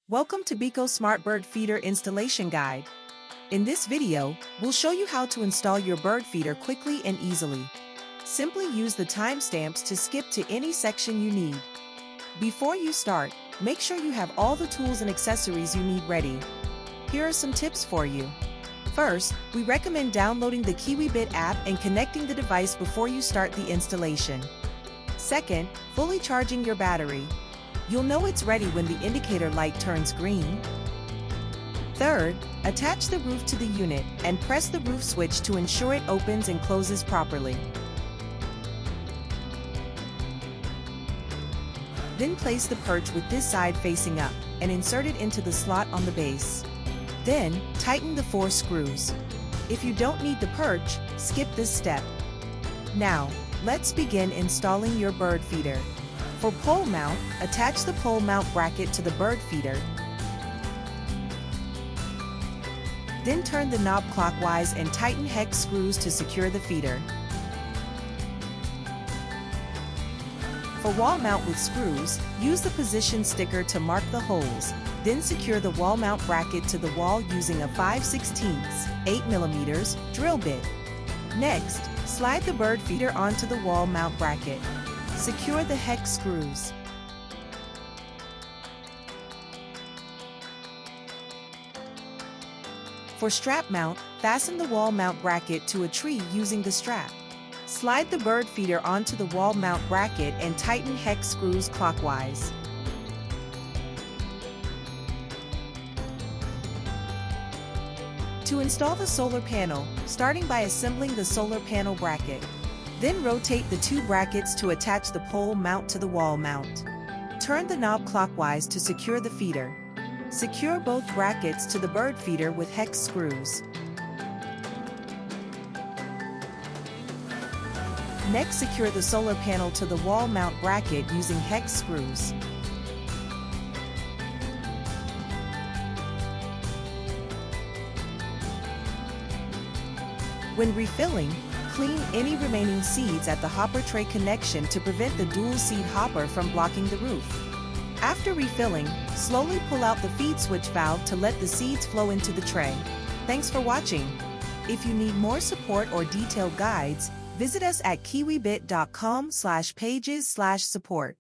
Welcome to Biko Smart Bird Feeder Installation Guide. In this video, we'll show you how to install your bird feeder quickly and easily. Simply use the timestamps to skip to any section you need. Before you start, make sure you have all the tools and accessories you need ready. Here are some tips for you. First, we recommend downloading the Kiwibit app and connecting the device before you start the installation. Second, fully charging your battery. You'll know it's ready when the indicator light turns green. Third, attach the roof to the unit and press the roof switch to ensure it opens and closes properly. Then place the perch with this side facing up and insert it into the slot on the base. Then, tighten the 4 screws. If you don't need the perch, skip this step. Now, let's begin installing your bird feeder. For pole mount, attach the pole mount bracket to the bird feeder. Then turn the knob clockwise and tighten hex screws to secure the feeder. For wall mount with screws, use the position sticker to mark the holes. Then secure the wall mount bracket to the wall using a 5/16 8mm drill bit. Next, slide the bird feeder onto the wall mount bracket. Secure the hex screws. For strap mount, fasten the wall mount bracket to a tree using the strap. Slide the bird feeder onto the wall mount bracket and tighten hex screws clockwise. To install the solar panel, starting by assembling the solar panel bracket. Then rotate the 2 brackets to attach the pole mount to the wall mount. Turn the knob clockwise to secure the feeder. Secure both brackets to the bird feeder with hex screws. Next, secure the solar panel to the wall mount bracket using hex screws. When refilling, clean any remaining seeds at the hopper tray connection to prevent the dual seed hopper from blocking the roof. After refilling, slowly pull out the feed switch valve to let the seeds flow into the tray. Thanks for watching. If you need more support or detailed guides, visit us at kiwibit.com/pages/support.